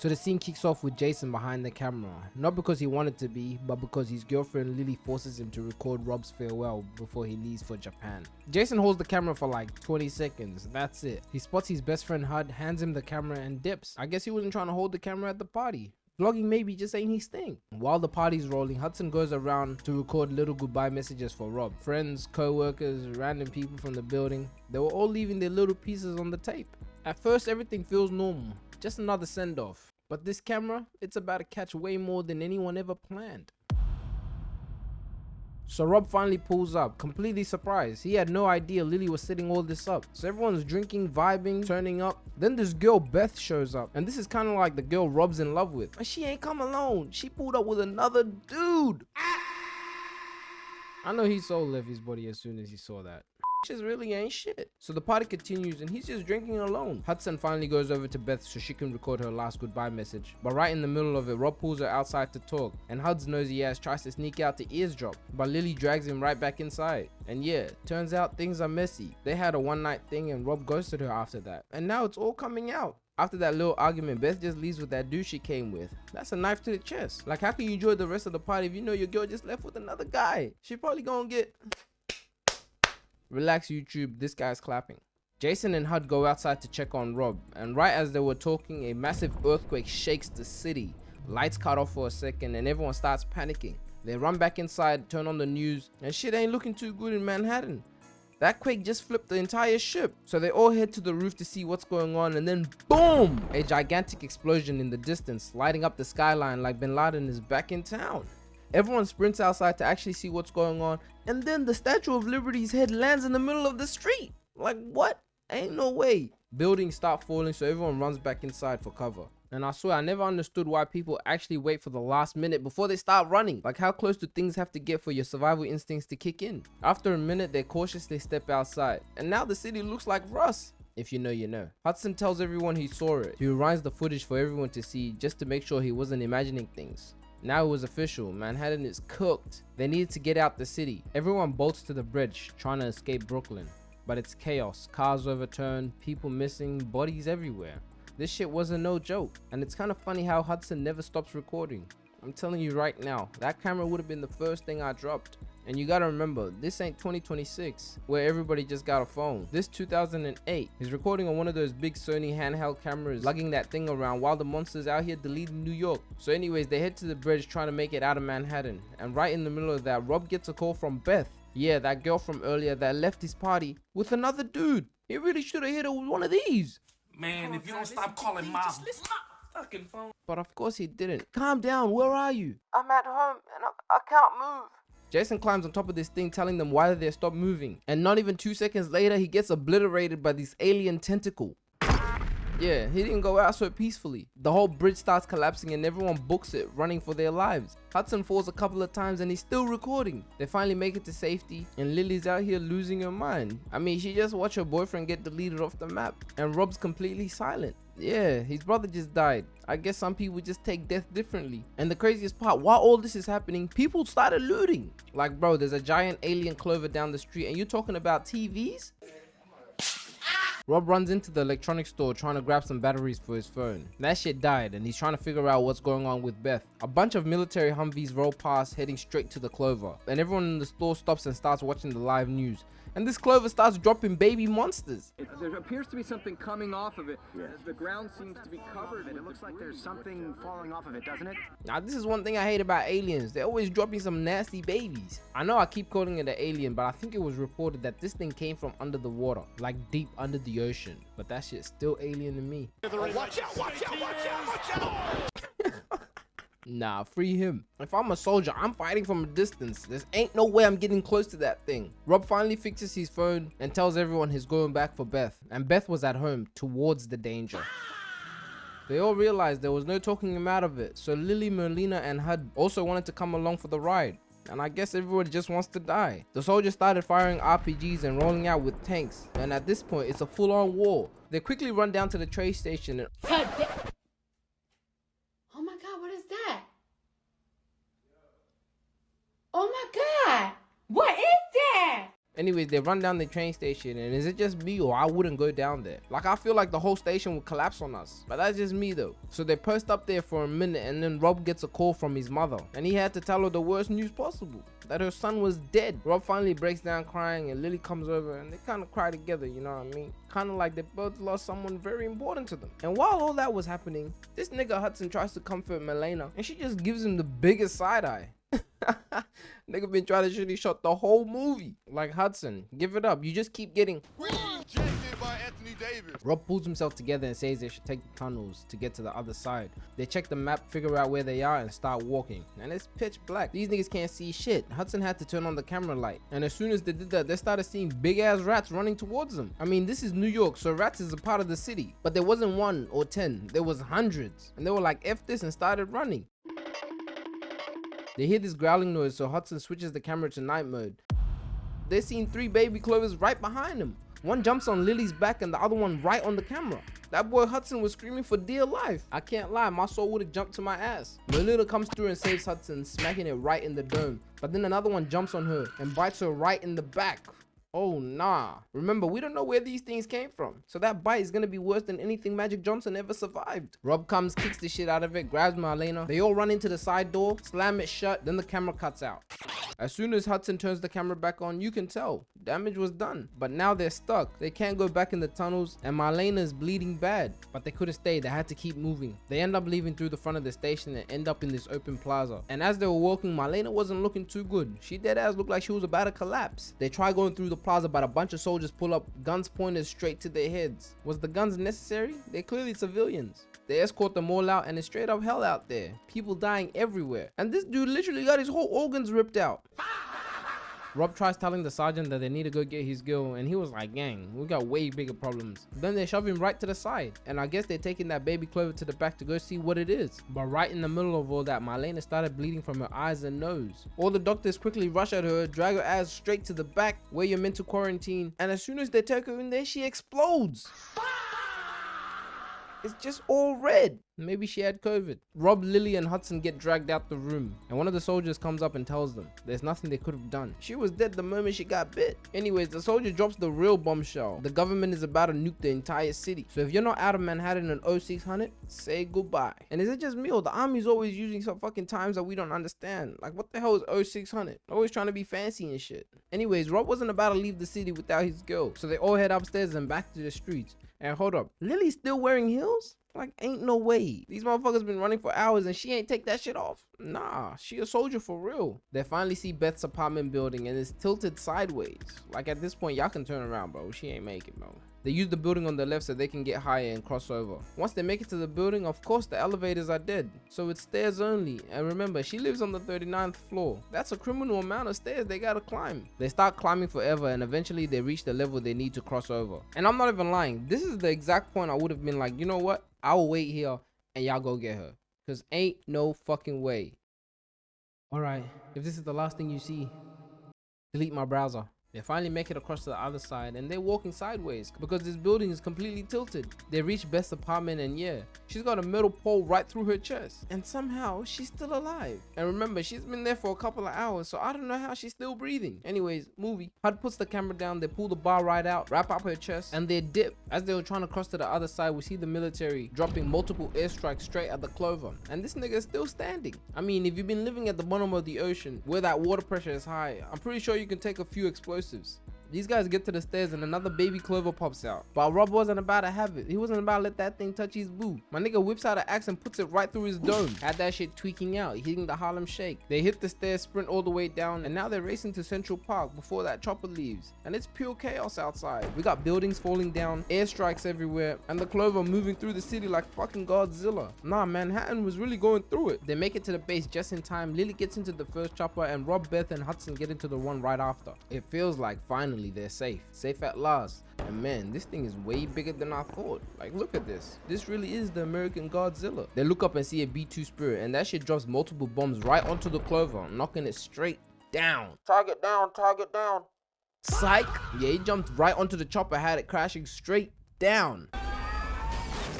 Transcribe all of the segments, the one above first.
So the scene kicks off with Jason behind the camera, not because he wanted to be, but because his girlfriend Lily forces him to record Rob's farewell before he leaves for Japan. Jason holds the camera for like 20 seconds, that's it. He spots his best friend Hud, hands him the camera and dips. I guess he wasn't trying to hold the camera at the party. Vlogging maybe just ain't his thing. While the party's rolling, Hudson goes around to record little goodbye messages for Rob. Friends, co-workers, random people from the building, they were all leaving their little pieces on the tape. At first everything feels normal, just another send-off. But this camera, it's about to catch way more than anyone ever planned. So Rob finally pulls up, completely surprised. He had no idea Lily was setting all this up. So everyone's drinking, vibing, turning up. Then this girl Beth shows up, and this is kind of like the girl Rob's in love with. But she ain't come alone. She pulled up with another dude. I know he soul left his body as soon as he saw that. Just really ain't shit. So the party continues and he's just drinking alone. Hudson finally goes over to Beth so she can record her last goodbye message. But right in the middle of it, Rob pulls her outside to talk, and Hud's nosy ass tries to sneak out to eavesdrop, but Lily drags him right back inside. And yeah, turns out things are messy. They had a one night thing and Rob ghosted her after that, and now it's all coming out. After that little argument, Beth just leaves with that dude she came with. That's a knife to the chest. Like, how can you enjoy the rest of the party if you know your girl just left with another guy? She probably gonna get... Relax YouTube, this guy's clapping. Jason and Hud go outside to check on Rob, and right as they were talking, a massive earthquake shakes the city. Lights cut off for a second and everyone starts panicking. They run back inside, turn on the news, and shit ain't looking too good in Manhattan. That quake just flipped the entire ship. So they all head to the roof to see what's going on, and then boom! A gigantic explosion in the distance, lighting up the skyline like Bin Laden is back in town. Everyone sprints outside to actually see what's going on, and then the Statue of Liberty's head lands in the middle of the street. Like, what? Ain't no way. Buildings start falling, so everyone runs back inside for cover. And I swear I never understood why people actually wait for the last minute before they start running. Like, how close do things have to get for your survival instincts to kick in? After a minute, they cautiously step outside, and now the city looks like rust. If you know, you know. Hudson tells everyone he saw it. He rewinds the footage for everyone to see, just to make sure he wasn't imagining things. Now it was official. Manhattan is cooked. They needed to get out the city. Everyone bolts to the bridge, trying to escape Brooklyn. But it's chaos. Cars overturned, people missing, bodies everywhere. This shit wasn't no joke. And it's kind of funny how Hudson never stops recording. I'm telling you right now, that camera would have been the first thing I dropped. And you gotta remember, this ain't 2026, where everybody just got a phone. This 2008. He's recording on one of those big Sony handheld cameras, lugging that thing around while the monster's out here deleting New York. So anyways, they head to the bridge trying to make it out of Manhattan. And right in the middle of that, Rob gets a call from Beth. Yeah, that girl from earlier that left his party with another dude. He really should have hit her with one of these. Man, if you don't stop calling my fucking phone. But of course he didn't. Calm down, where are you? I'm at home and I can't move. Jason climbs on top of this thing, telling them why they stop moving. And not even 2 seconds later, he gets obliterated by this alien tentacle. Yeah, he didn't go out so peacefully. The whole bridge starts collapsing and everyone books it, running for their lives. Hudson falls a couple of times and he's still recording. They finally make it to safety, and Lily's out here losing her mind. I mean, she just watched her boyfriend get deleted off the map, and Rob's completely silent. Yeah, his brother just died. I guess some people just take death differently. And the craziest part, while all this is happening, people started looting. Like, bro, there's a giant alien Clover down the street and you're talking about TVs? Rob runs into the electronics store trying to grab some batteries for his phone. That shit died and he's trying to figure out what's going on with Beth. A bunch of military Humvees roll past, heading straight to the Clover. And everyone in the store stops and starts watching the live news. And this Clover starts dropping baby monsters. There appears to be something coming off of it. Yes. The ground seems to be covered. It looks like there's something falling off of it, doesn't it? Now this is one thing I hate about aliens. They're always dropping some nasty babies. I know I keep calling it an alien, but I think it was reported that this thing came from under the water, like deep under the ocean. But that shit's still alien to me. Watch out, watch out, watch out, watch out! Nah, free him. If I'm a soldier, I'm fighting from a distance. There ain't no way I'm getting close to that thing. Rob finally fixes his phone and tells everyone he's going back for Beth. And Beth was at home, towards the danger. They all realized there was no talking him out of it. So Lily, Merlina, and Hud also wanted to come along for the ride. And I guess everyone just wants to die. The soldiers started firing RPGs and rolling out with tanks. And at this point, it's a full-on war. They quickly run down to the train station and... Oh my god, what is that? Oh my god! What is that? Anyways, they run down the train station, and is it just me or I wouldn't go down there? Like, I feel like the whole station would collapse on us, but that's just me though. So they post up there for a minute, and then Rob gets a call from his mother, and he had to tell her the worst news possible, that her son was dead. Rob finally breaks down crying, and Lily comes over, and they kind of cry together, you know what I mean? Kind of like they both lost someone very important to them. And while all that was happening, this nigga Hudson tries to comfort Milena, and she just gives him the biggest side eye. Nigga been trying to shitty shot the whole movie. Like, Hudson, give it up. You just keep getting Rejected by Anthony Davis. Rob pulls himself together and says they should take the tunnels to get to the other side. They check the map, figure out where they are, and start walking. And it's pitch black. These niggas can't see shit. Hudson had to turn on the camera light. And as soon as they did that, they started seeing big ass rats running towards them. I mean, this is New York, so rats is a part of the city. But there wasn't 1 or 10. There was hundreds. And they were like, F this, and started running. They hear this growling noise, so Hudson switches the camera to night mode. They seen 3 baby Clovers right behind him. One jumps on Lily's back and the other one right on the camera. That boy Hudson was screaming for dear life. I can't lie, my soul would have jumped to my ass. Melina comes through and saves Hudson, smacking it right in the dome. But then another one jumps on her and bites her right in the back. Oh nah. Remember, we don't know where these things came from, so that bite is gonna be worse than anything Magic Johnson ever survived. Rob comes, kicks the shit out of it, grabs Marlena. They all run into the side door, slam it shut, then the camera cuts out. As soon as Hudson turns the camera back on, you can tell damage was done. But now they're stuck. They can't go back in the tunnels, and Marlena is bleeding bad. But they couldn't stay, they had to keep moving. They end up leaving through the front of the station and end up in this open plaza. And as they were walking, Marlena wasn't looking too good. She dead ass looked like she was about to collapse. They try going through the plaza, but a bunch of soldiers pull up, guns pointed straight to their heads. Was the guns necessary? They're clearly civilians. They escort them all out, and it's straight up hell out there. People dying everywhere. And this dude literally got his whole organs ripped out. Rob tries telling the sergeant that they need to go get his girl, and he was like, gang, we got way bigger problems. Then they shove him right to the side, and I guess they're taking that baby Clover to the back to go see what it is. But right in the middle of all that, Marlena started bleeding from her eyes and nose. All the doctors quickly rush at her, drag her ass straight to the back where you're meant to quarantine, and as soon as they take her in there, she explodes. It's just all red. Maybe she had COVID. Rob, Lily, and Hudson get dragged out the room, and one of the soldiers comes up and tells them there's nothing they could have done. She was dead the moment she got bit. Anyways, the soldier drops the real bombshell. The government is about to nuke the entire city. So if you're not out of Manhattan in 0600, say goodbye. And is it just me, or the army's always using some fucking times that we don't understand? Like, what the hell is 0600? Always trying to be fancy and shit. Anyways, Rob wasn't about to leave the city without his girl, so they all head upstairs and back to the streets. And hold up, Lily's still wearing heels? Like, ain't no way. These motherfuckers been running for hours and she ain't take that shit off. Nah, she a soldier for real. They finally see Beth's apartment building, and it's tilted sideways. Like, at this point, y'all can turn around, bro. She ain't making, bro. They use the building on the left so they can get higher and cross over. Once they make it to the building, of course the elevators are dead, so it's stairs only. And remember, she lives on the 39th floor. That's a criminal amount of stairs they gotta climb. They start climbing forever, and eventually they reach the level they need to cross over. And I'm not even lying, this is the exact point I would have been like, you know what, I'll wait here and y'all go get her, cause ain't no fucking way. Alright, if this is the last thing you see, delete my browser. They finally make it across to the other side, and they're walking sideways because this building is completely tilted. They reach Beth's apartment, and yeah, she's got a metal pole right through her chest, and somehow she's still alive. And remember, she's been there for a couple of hours, so I don't know how she's still breathing. Anyways, movie. Hud puts the camera down, they pull the bar right out, wrap up her chest, and they dip. As they were trying to cross to the other side, we see the military dropping multiple airstrikes straight at the Clover, and this nigga is still standing. I mean, if you've been living at the bottom of the ocean where that water pressure is high, I'm pretty sure you can take a few explosives. These guys get to the stairs and another baby Clover pops out. But Rob wasn't about to have it. He wasn't about to let that thing touch his boo. My nigga whips out an axe and puts it right through his dome. Had that shit tweaking out, hitting the Harlem Shake. They hit the stairs, sprint all the way down, and now they're racing to Central Park before that chopper leaves. And it's pure chaos outside. We got buildings falling down, airstrikes everywhere, and the Clover moving through the city like fucking Godzilla. Nah, Manhattan was really going through it. They make it to the base just in time. Lily gets into the first chopper, and Rob, Beth, and Hudson get into the one right after. It feels like finally they're safe at last. And man, this thing is way bigger than I thought. Like, look at this. This really is the American Godzilla. They look up and see a B-2 Spirit, and that shit drops multiple bombs right onto the Clover, knocking it straight down. Target down, target down. Psych. Yeah, he jumped right onto the chopper, had it crashing straight down.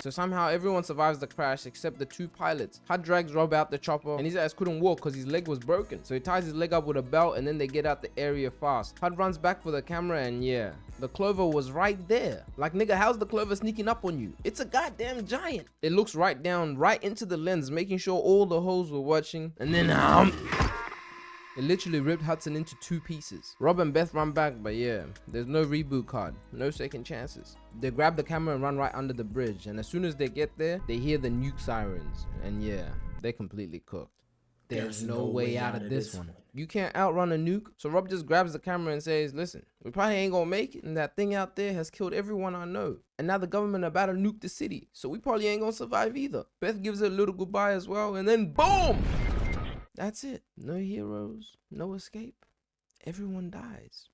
So So somehow everyone survives the crash except the 2 pilots. Hud drags Rob out the chopper and his ass couldn't walk because his leg was broken. So he ties his leg up with a belt and then they get out the area fast. Hud runs back for the camera and yeah, the Clover was right there. Like, nigga, how's the Clover sneaking up on you? It's a goddamn giant. It looks right down, right into the lens, making sure all the hoes were watching, and then it literally ripped Hudson into 2 pieces. Rob and Beth run back, but yeah, there's no reboot card, no second chances. They grab the camera and run right under the bridge, and as soon as they get there, they hear the nuke sirens, and yeah, they're completely cooked. There's no way out of this one. You can't outrun a nuke, so Rob just grabs the camera and says, listen, we probably ain't gonna make it, and that thing out there has killed everyone I know. And now the government about to nuke the city, so we probably ain't gonna survive either. Beth gives it a little goodbye as well, and then boom! That's it. No heroes, no escape. Everyone dies.